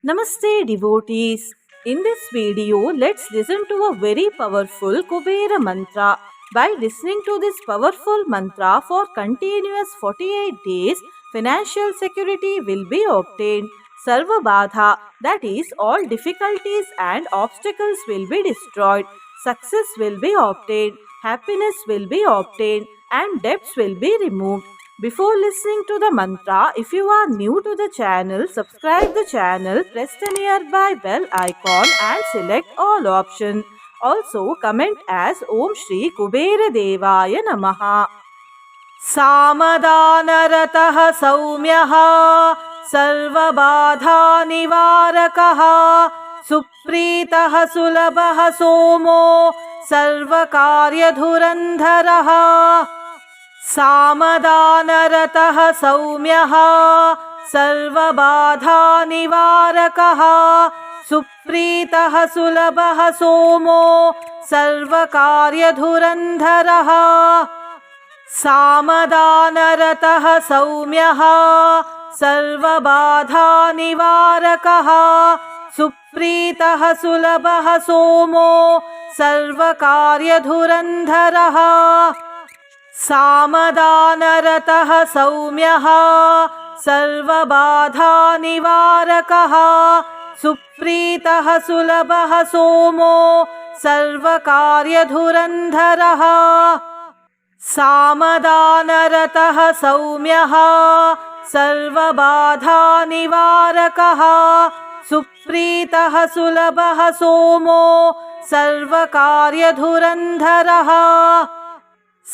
Namaste devotees. In this video, let's listen to a very powerful Kubera mantra. By listening to this powerful mantra for continuous 48 days, financial security will be obtained. Sarva Badha, that is, all difficulties and obstacles will be destroyed. Success will be obtained, happiness will be obtained, and debts will be removed. Before listening to the mantra, if you are new to the channel, subscribe the channel, press the nearby bell icon and select all option. Also comment as Om Shri Kubera Devaya Namaha. सामदानरतः सौम्यः सर्वबाधानिवारकः सुप्रीतः सुलभः सोमो सर्वकार्यधुरन्धरः सामदानरतः सौम्यः सर्वबाधानिवारकः सुप्रीतः सुलभः सोमो सर्वकार्यधुरन्धरः सामदानरतः सौम्यः सर्वबाधानिवारकः सुप्रीतः सुलभः सोमो सर्वकार्यधुरन्धरः सामदानरतः सौम्यः सर्वबाधानिवारकः सुप्रीतः सुलभः सोमो सर्वकार्यधुरन्धरः सामदानरतः सौम्यः सर्वबाधानिवारकः सुप्रीतः सुलभः सोमो सर्वकार्यधुरन्धरः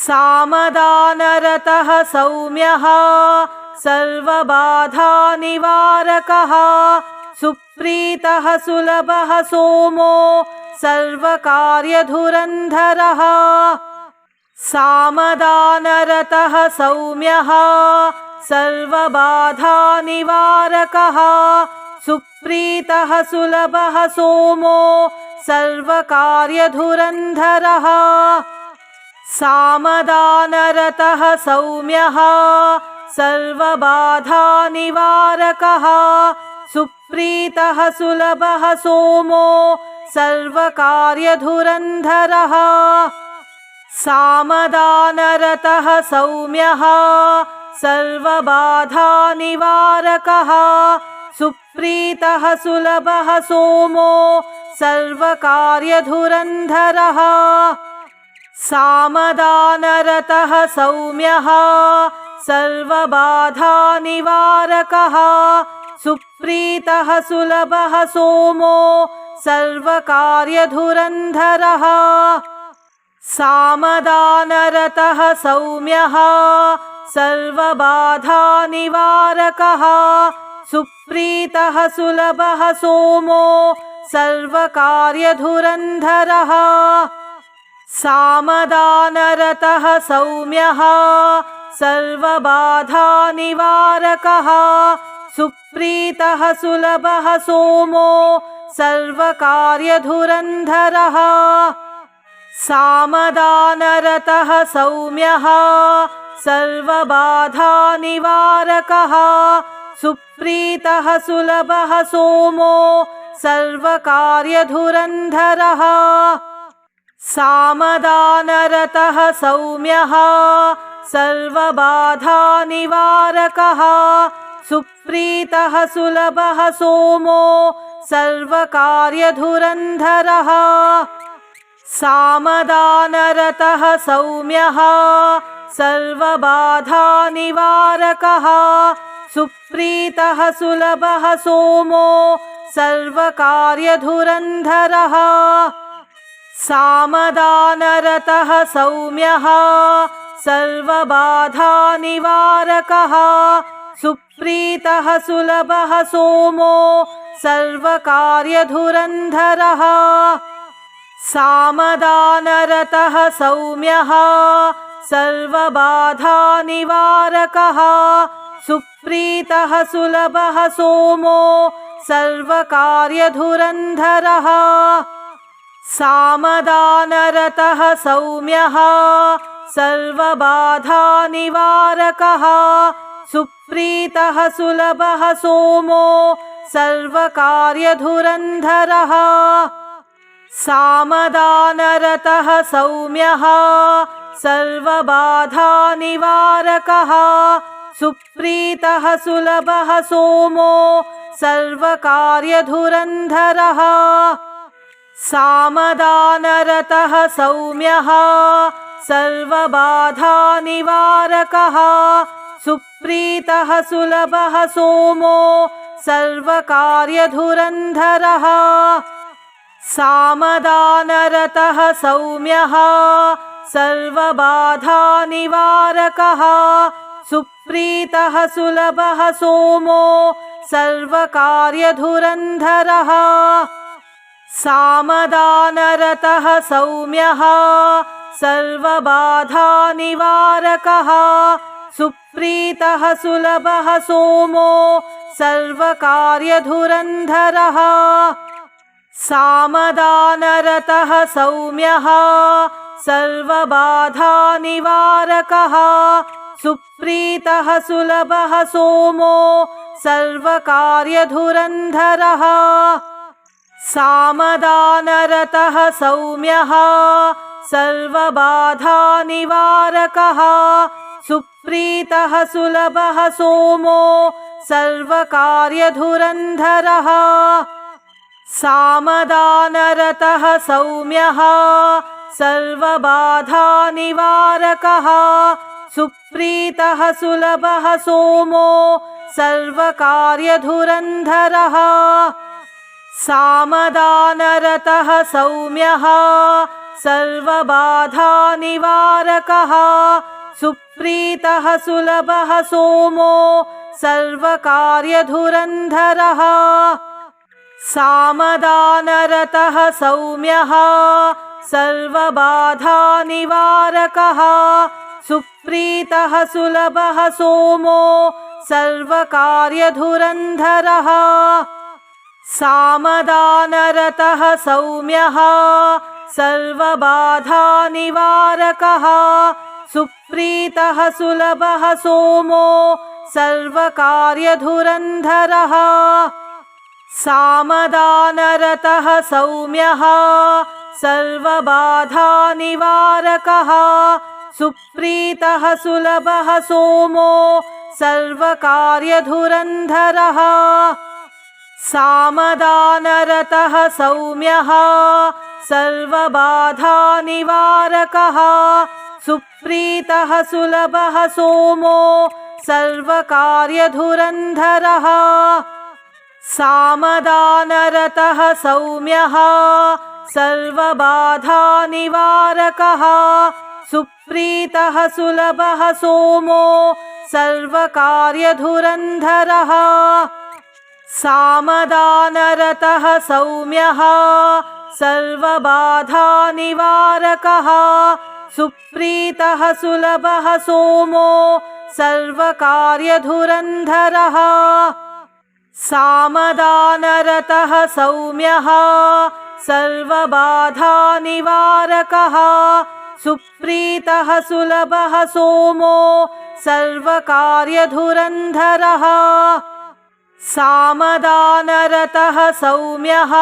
सामदानरतः सौम्यः सर्वबाधानिवारकः सुप्रीतः सुलभः सोमो सर्वकार्यधुरन्धरः सामदानरतः सौम्यः सर्वबाधानिवारकः सुप्रीतः सुलभः सोमो सर्वकार्यधुरन्धरः सामदानरतः सौम्यः सर्वबाधानिवारकः सुप्रीतः सुलभः सोमो सर्वकार्यधुरन्धरः सामदानरतः सौम्यः सर्वबाधानिवारकः सुप्रीतः सुलभः सोमो सर्वकार्यधुरन्धरः सामदानरतः सौम्यः सर्वबाधानिवारकः सुप्रीतः सुलभः सोमो सर्वकार्यधुरन्धरः सामदानरतः सौम्यः सर्वबाधानिवारकः सुप्रीतः सुलभः सोमो सर्वकार्यधुरन्धरः सामदानरतः सौम्यः सर्वबाधानिवारकः सुप्रीतः सुलभः सोमो सर्वकार्यधुरन्धरः सामदानरतः सौम्यः सर्वबाधानिवारकः सुप्रीतः सुलभः सोमो सर्वकार्यधुरन्धरः सामदानरतः सौम्यः सर्वबाधानिवारकः सुप्रीतः सुलभः सोमो सर्वकार्यधुरन्धरः सामदानरतः सौम्यः सर्वबाधानिवारकः सुप्रीतः सुलभः सोमो सर्वकार्यधुरन्धरः सामदानरतः सौम्यः सर्वबाधानिवारकः सुप्रीतः सुलभः सोमो सर्वकार्यधुरन्धरः सामदानरतः सौम्यः सर्वबाधानिवारकः सुप्रीतः सुलभः सोमो सर्वकार्यधुरन्धरः सामदानरतः सौम्यः सर्वबाधानिवारकः सुप्रीतः सुलभः सोमो सर्वकार्यधुरन्धरः सामदानरतः सौम्यः सर्वबाधानिवारकः सुप्रीतः सुलभः सोमो सर्वकार्यधुरन्धरः सामदानरतः सौम्यः सर्वबाधानिवारकः सुप्रीतः सुलभः सोमो सर्वकार्यधुरन्धरः सामदानरतः सौम्यः सर्वबाधानिवारकः सुप्रीतः सुलभः सोमो सर्वकार्यधुरन्धरः सामदानरतः सौम्यः सर्वबाधानिवारकः सुप्रीतः सुलभः सोमो सर्वकार्यधुरन्धरः सामदानरतः सौम्यः सर्वबाधानिवारकः सुप्रीतः सुलभः सोमो सर्वकार्यधुरन्धरः सामदानरतः सौम्यः सर्वबाधानिवारकः सुप्रीतः सुलभः सोमो सर्वकार्यधुरन्धरः सामदानरतः सौम्यः सर्वबाधानिवारकः सुप्रीतः सुलभः सोमो सर्वकार्यधुरन्धरः सामदानरतः सौम्यः सर्वबाधानिवारकः सुप्रीतः सुलभः सोमो सर्वकार्यधुरन्धरः सामदानरतः सौम्यः सर्वबाधानिवारकः सुप्रीतः सुलभः सोमो सर्वकार्यधुरन्धरः सामदानरतः सौम्यः सर्वबाधानिवारकः सुप्रीतः सुलभः सोमो सर्वकार्यधुरन्धरः सामदानरतः सौम्यः सर्वबाधानिवारकः सुप्रीतः सुलभः सोमो सर्वकार्यधुरन्धरः सामदानरतः सौम्यः सर्वबाधानिवारकः सुप्रीतः सुलभः सोमो सर्वकार्यधुरन्धरः सामदानरतः सौम्यः सर्वबाधानिवारकः सुप्रीतः सुलभः सोमो सर्वकार्यधुरन्धरः सामदानरतः सौम्यः सर्वबाधानिवारकः सुप्रीतः सुलभः सोमो सर्वकार्यधुरन्धरः सामदानरतः सौम्यः सर्वबाधानिवारकः सुप्रीतः सुलभः सोमो सर्वकार्यधुरन्धरः सामदानरतः सौम्यः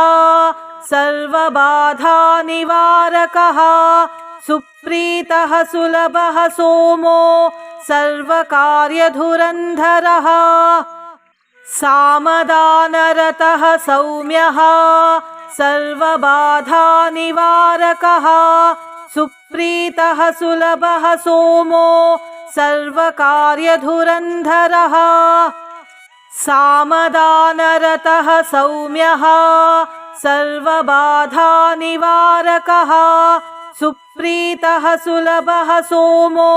सर्वबाधानिवारकः सुप्रीतः सुलभः सोमो सर्वकार्यधुरन्धरः सामदानरतः सौम्यः सर्वबाधानिवारकः सुप्रीतः सुलभः सोमो सर्वकार्यधुरन्धरः सामदानरतः सौम्यः सर्वबाधानिवारकः सुप्रीतः सुलभः सोमो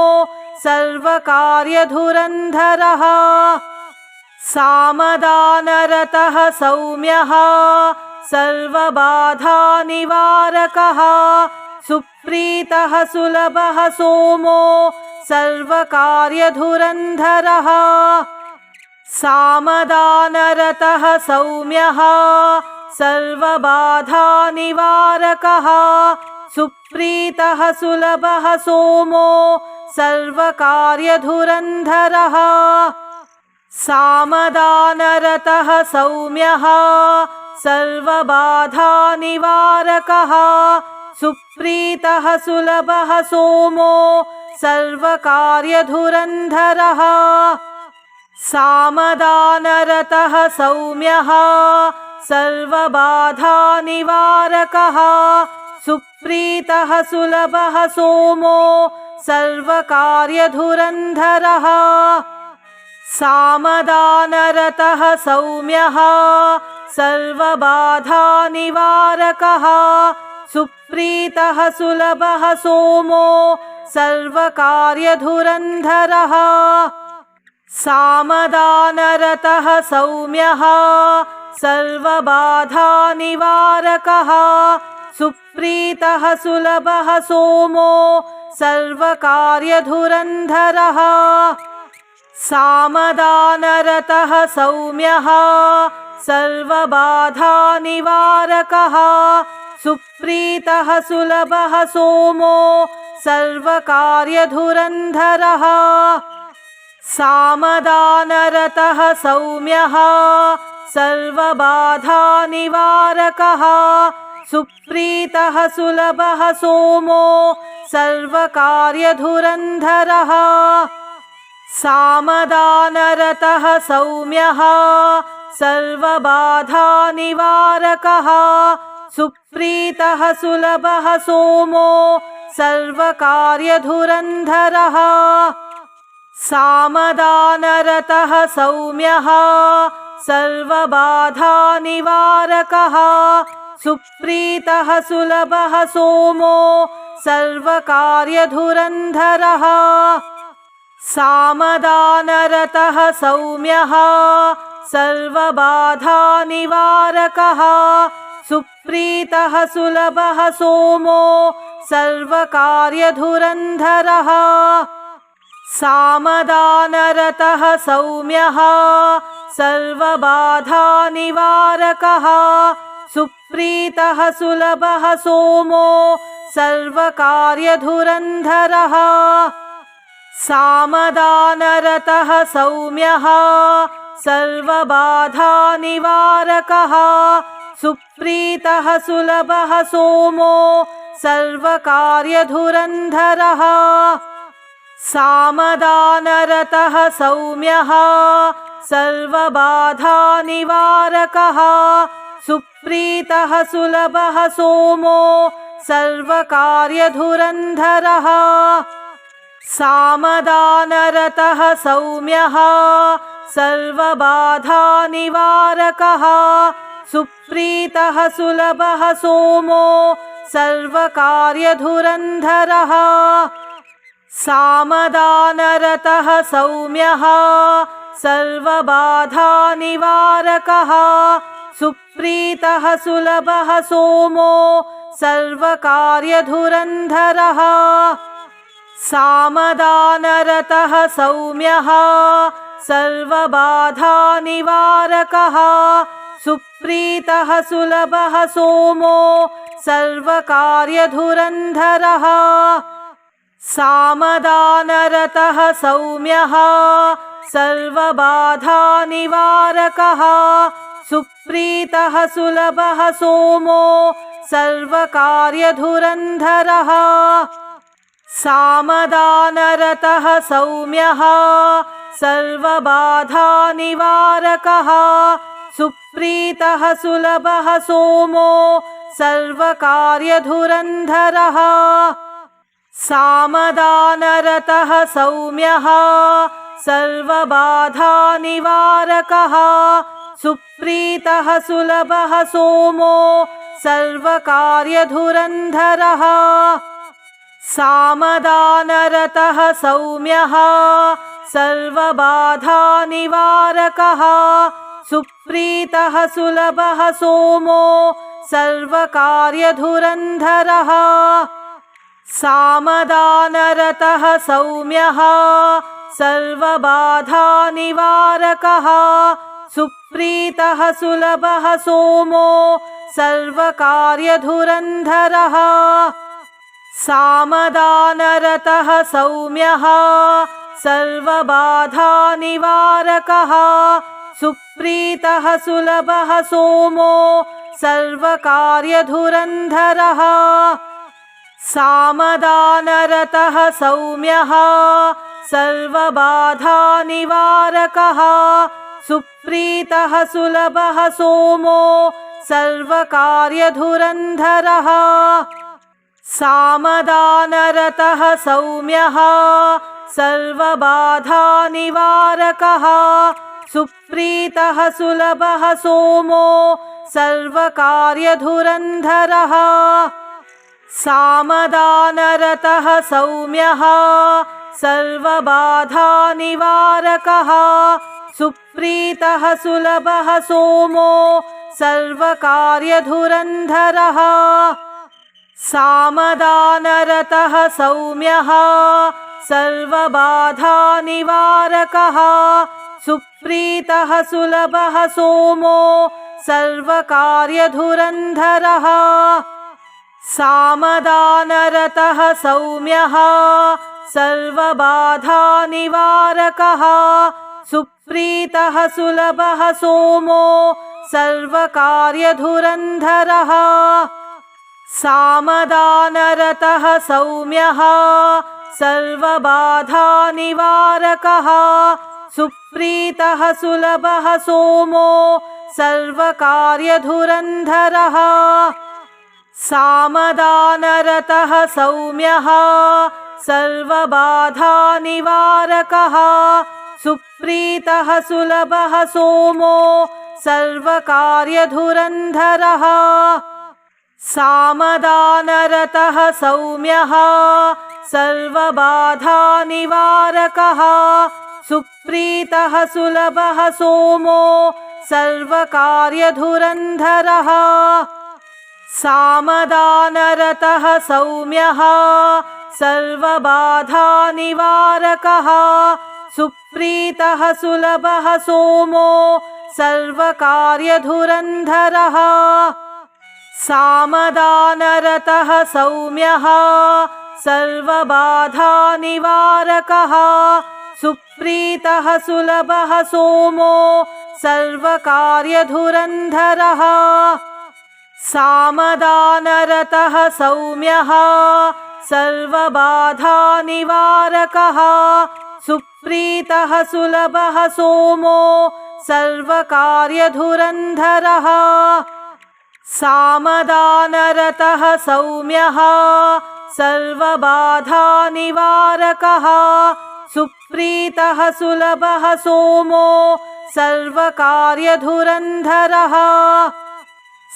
सर्वकार्यधुरन्धरः सामदानरतः सौम्यः सर्वबाधानिवारकः सुप्रीतः सुलभः सोमो सर्वकार्यधुरन्धरः सामदानरतः सौम्यः सर्वबाधानिवारकः सुप्रीतः सुलभः सोमो सर्वकार्यधुरन्धरः सामदानरतः सौम्यः सर्वबाधानिवारकः सुप्रीतः सुलभः सोमो सर्वकार्यधुरन्धरः सामदानरतः सौम्यः सर्वबाधानिवारकः सुप्रीतः सुलभः सोमो सर्वकार्यधुरन्धरः सामदानरतः सौम्यः सर्वबाधानिवारकः सुप्रीतः सुलभः सोमो सर्वकार्यधुरन्धरः सामदानरतः सौम्यः सर्वबाधानिवारकः सुप्रीतः सुलभः सोमो सर्वकार्यधुरन्धरः सामदानरतः सौम्यः सर्वबाधानिवारकः सुप्रीतः सुलभः सोमो सर्वकार्यधुरन्धरः सामदानरतः सौम्यः सर्वबाधानिवारकः सुप्रीतः सुलभः सोमो सर्वकार्यधुरन्धरः सामदानरतः सौम्यः सर्वबाधानिवारकः सुप्रीतः सुलभः सोमो सर्वकार्यधुरन्धरः सामदानरतः सौम्यः सर्वबाधानिवारकः सुप्रीतः सुलभः सोमो सर्वकार्यधुरन्धरः सामदानरतः सौम्यः सर्वबाधानिवारकः सुप्रीतः सुलभः सोमो सर्वकार्यधुरन्धरः सामदानरतः सौम्यः सर्वबाधानिवारकः सुप्रीतः सुलभः सोमो सर्वकार्यधुरन्धरः सामदानरतः सौम्यः सर्वबाधानिवारकः सुप्रीतः सुलभः सोमो सर्वकार्यधुरन्धरः सामदानरतः सौम्यः सर्वबाधानिवारकः सुप्रीतः सुलभः सोमो सर्वकार्यधुरन्धरः सामदानरतः सौम्यः सर्वबाधानिवारकः सुप्रीतः सुलभः सोमो सर्वकार्यधुरन्धरः सामदानरतः सौम्यः सर्वबाधानिवारकः सुप्रीतः सुलभः सोमो सर्वकार्यधुरन्धरः सामदानरतः सौम्यः सर्वबाधानिवारकः सुप्रीतः सुलभः सोमो सर्वकार्यधुरन्धरः सामदानरतः सौम्यः सर्वबाधानिवारकः सुप्रीतः सुलभः सोमो सर्वकार्यधुरन्धरः सामदानरतः सौम्यः सर्वबाधानिवारकः सुप्रीतः सुलभः सोमो सर्वकार्यधुरन्धरः सामदानरतः सौम्यः सर्वबाधानिवारकः सुप्रीतः सुलभः सोमो सर्वकार्यधुरन्धरः सामदानरतः सौम्यः सर्वबाधानिवारकः सुप्रीतः सुलभः सोमो सर्वकार्यधुरन्धरः सामदानरतः सौम्यः सर्वबाधानिवारकः सुप्रीतः सुलभः सोमो सर्वकार्यधुरन्धरः सामदानरतः सौम्यः सर्वबाधानिवारकः सुप्रीतः सुलभः सोमो सर्वकार्यधुरन्धरः सामदानरतः सौम्यः सर्वबाधानिवारकः सुप्रीतः सुलभः सोमो सर्वकार्यधुरन्धरः सामदानरतः सौम्यः सर्वबाधानिवारकः सुप्रीतः सुलभः सोमो सर्वकार्यधुरन्धरः सामदानरतः सौम्यः सर्वबाधानिवारकः सुप्रीतः सुलभः सोमो सर्वकार्यधुरन्धरः सामदानरतः सौम्यः सर्वबाधानिवारकः सुप्रीतः सुलभः सोमो सर्वकार्यधुरन्धरः सामदानरतः सौम्यः सर्वबाधानिवारकः सुप्रीतः सुलभः सोमो सर्वकार्यधुरन्धरः सामदानरतः सौम्यः सर्वबाधानिवारकः सुप्रीतः सुलभः सोमो सर्वकार्यधुरन्धरः सामदानरतः सौम्यः सर्वबाधानिवारकः सुप्रीतः सुलभः सोमो सर्वकार्यधुरन्धरः सामदानरतः सौम्यः सर्वबाधानिवारकः सुप्रीतः सुलभः सोमो सर्वकार्यधुरन्धरः सामदानरतः सौम्यः सर्वबाधानिवारकः सुप्रीतः सुलभः सोमो सर्वकार्यधुरन्धरः सामदानरतः सौम्यः सर्वबाधानिवारकः सुप्रीतः सुलभः सोमो सर्वकार्यधुरन्धरः सामदानरतः सौम्यः सर्वबाधानिवारकः सुप्रीतः सुलभः सोमो सर्वकार्यधुरन्धरः सामदानरतः सौम्यः सर्वबाधानिवारकः सुप्रीतः सुलभः सोमो सर्वकार्यधुरन्धरः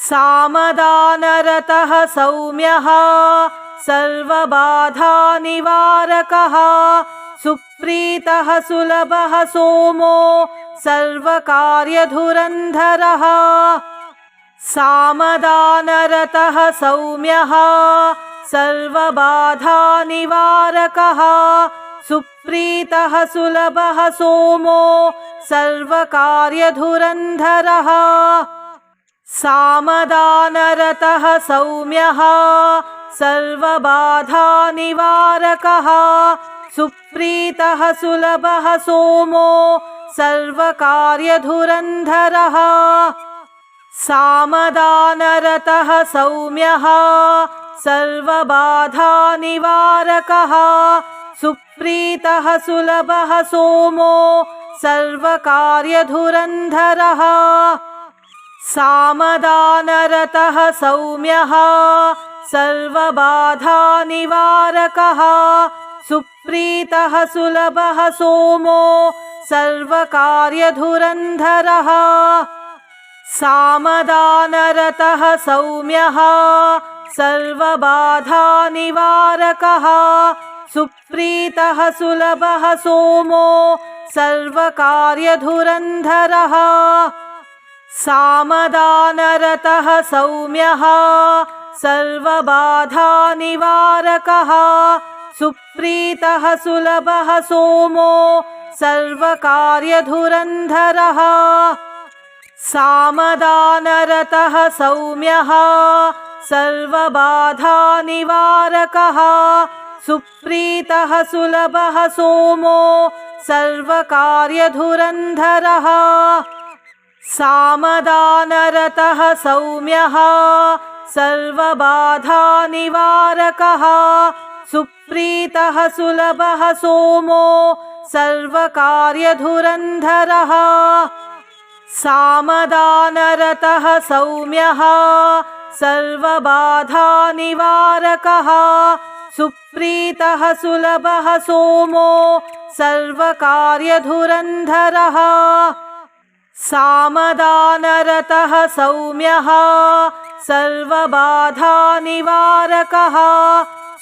सामदानरतः सौम्यः सर्वबाधानिवारकः सुप्रीतः सुलभः सोमो सर्वकार्यधुरन्धरः सामदानरतः सौम्यः सर्वबाधानिवारकः सुप्रीतः सुलभः सोमो सर्वकार्यधुरन्धरः सामदानरतः सौम्यः सर्वबाधानिवारकः सुप्रीतः सुलभः सोमो सर्वकार्यधुरन्धरः सामदानरतः सौम्यः सर्वबाधानिवारकः सुप्रीतः सुलभः सोमो सर्वकार्यधुरन्धरः सामदानरतः सौम्यः सर्वबाधानिवारकः सुप्रीतः सुलभः सोमो सर्वकार्यधुरन्धरः सामदानरतः सौम्यः सर्वबाधानिवारकः सुप्रीतः सुलभः सोमो सर्वकार्यधुरन्धरः सामदानरतः सौम्यः सर्वबाधानिवारकः सुप्रीतः सुलभः सोमो सर्वकार्यधुरन्धरः सामदानरतः सौम्यः सर्वबाधानिवारकः सुप्रीतः सुलभः सोमो सर्वकार्यधुरन्धरः सामदानरतः सौम्यः सर्वबाधानिवारकः सुप्रीतः सुलभः सोमो सर्वकार्यधुरन्धरः सामदानरतः सौम्यः सर्वबाधानिवारकः सुप्रीतः सुलभः सोमो सर्वकार्यधुरन्धरः सामदानरतः सौम्यः सर्वबाधानिवारकः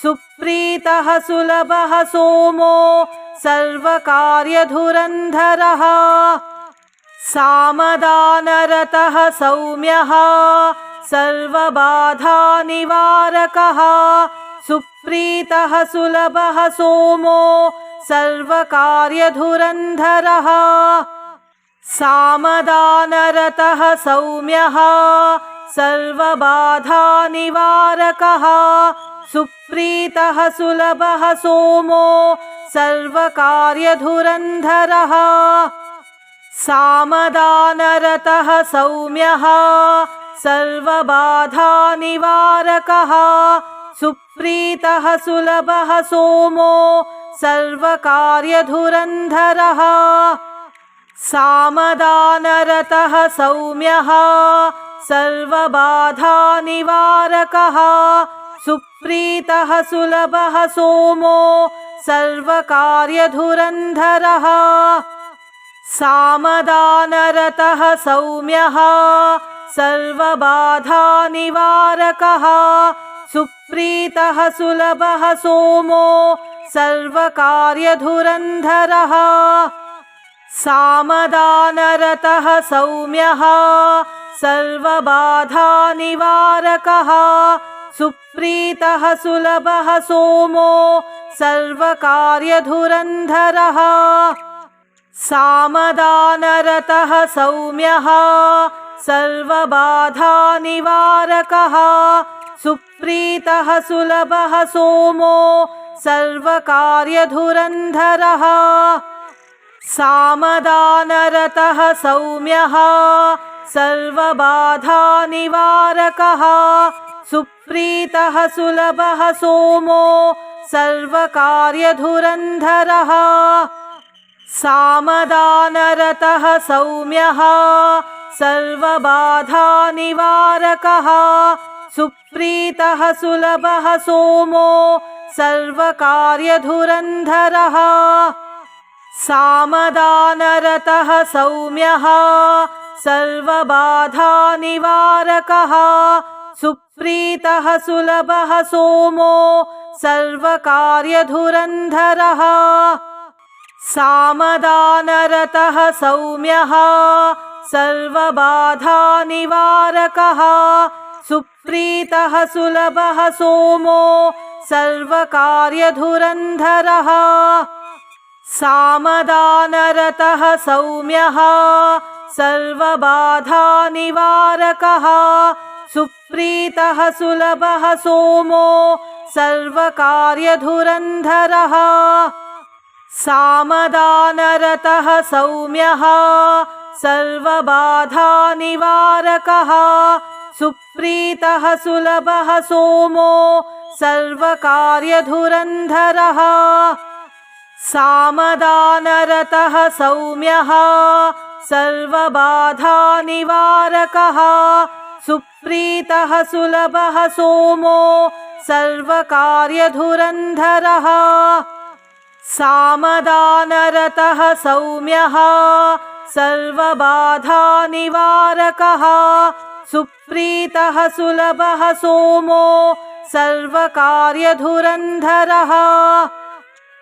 सुप्रीतः सुलभः सोमो सर्वकार्यधुरन्धरः सामदानरतः सौम्यः सर्वबाधानिवारकः सुप्रीतः सुलभः सोमो सर्वकार्यधुरन्धरः सामदानरतः सौम्यः सर्वबाधानिवारकः सुप्रीतः सुलभः सोमो सर्वकार्यधुरन्धरः सामदानरतः सौम्यः सर्वबाधानिवारकः सुप्रीतः सुलभः सोमो सर्वकार्यधुरन्धरः सामदानरतः सौम्यः सर्वबाधानिवारकः सुप्रीतः सुलभः सोमो सर्वकार्यधुरन्धरः सामदानरतः सौम्यः सर्वबाधानिवारकः सुप्रीतः सुलभः सोमो सर्वकार्यधुरन्धरः सामदानरतः सौम्यः सर्वबाधानिवारकः सुप्रीतः सुलभः सोमो सर्वकार्यधुरन्धरः सामदानरतः सौम्यः सर्वबाधानिवारकः सुप्रीतः सुलभः सोमो सर्वकार्यधुरन्धरः सामदानरतः सौम्यः सर्वबाधानिवारकः सुप्रीतः सुलभः सोमो सर्वकार्यधुरन्धरः सामदानरतः सौम्यः सर्वबाधानिवारकः सुप्रीतः सुलभः सोमो सर्वकार्यधुरन्धरः सामदानरतः सौम्यः सर्वबाधानिवारकः सुप्रीतः सुलभः सोमो सर्वकार्यधुरन्धरः सामदानरतः सौम्यः सर्वबाधानिवारकः सुप्रीतः सुलभः सोमो सर्वकार्यधुरन्धरः सामदानरतः सौम्यः सर्वबाधानिवारकः सुप्रीतः सुलभः सोमो सर्वकार्यधुरन्धरः सामदानरतः सौम्यः सर्वबाधानिवारकः सुप्रीतः सुलभः सोमो सर्वकार्यधुरन्धरः सामदानरतः सौम्यः सर्वबाधानिवारकः सुप्रीतः सुलभः सोमो सर्वकार्यधुरन्धरः सामदानरतः सौम्यः सर्वबाधानिवारकः सुप्रीतः सुलभः सोमो सर्वकार्यधुरन्धरः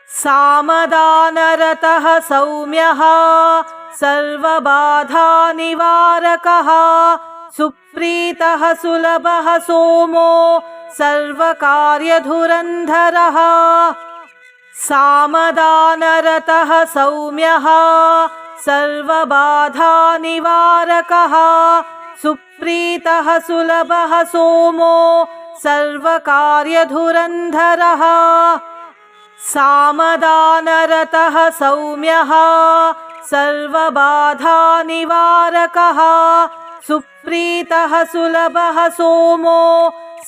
सामदानरतः सौम्यः सर्वबाधानिवारकः सुप्रीतः सुलभः सोमो सर्वकार्यधुरन्धरः सामदानरतः सौम्यः सर्वबाधानिवारकः सुप्रीतः सुलभः सोमो सर्वकार्यधुरन्धरः सामदानरतः सौम्यः सर्वबाधानिवारकः सुप्रीतः सुलभः सोमो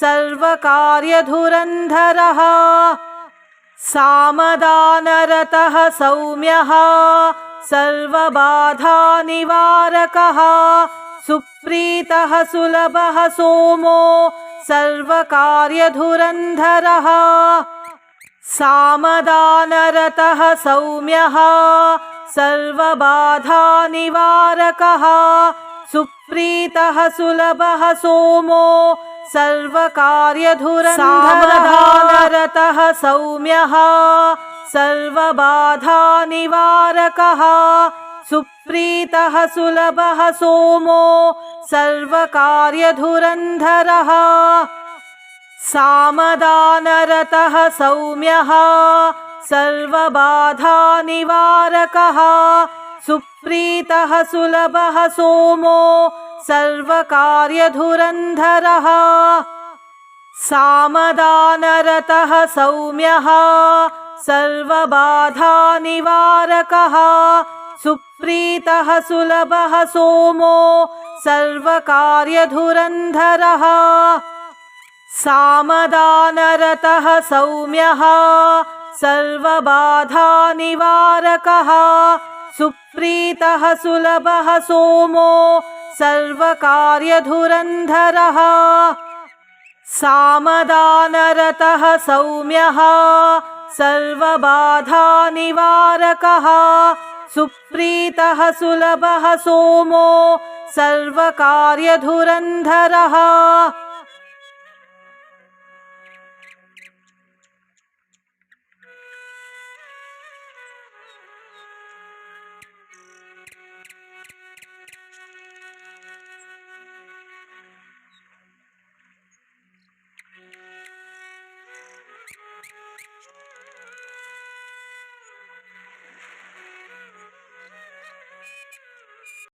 सर्वकार्यधुरन्धरः सामदानरतः सौम्यः सर्वबाधानिवारकः सुप्रीतः सुलभः सोमो सर्वकार्यधुरन्धरः सामदानरतः सौम्यः सर्वबाधानिवारकः सुप्रीतः सुलभः सोमो सर्वकार्यधुरन्धरः सामदानरतः सौम्यः सर्वबाधानिवारकः सुप्रीतः सुलभः सोमो सर्वकार्यधुरन्धरः सामदानरतः सौम्यः सर्वबाधानिवारकः सुप्रीतः सुलभः सोमो सर्वकार्यधुरन्धरः सामदानरतः सौम्यः सर्वबाधानिवारकः सुप्रीतः सुलभः सोमो सर्वकार्यधुरन्धरः सामदानरतः सौम्यः सर्वबाधानिवारकः सुप्रीतः सुलभः सोमो सर्वकार्यधुरन्धरः सामदानरतः सौम्यः सर्वबाधानिवारकः सुप्रीतः सुलभः सोमो सर्वकार्यधुरन्धरः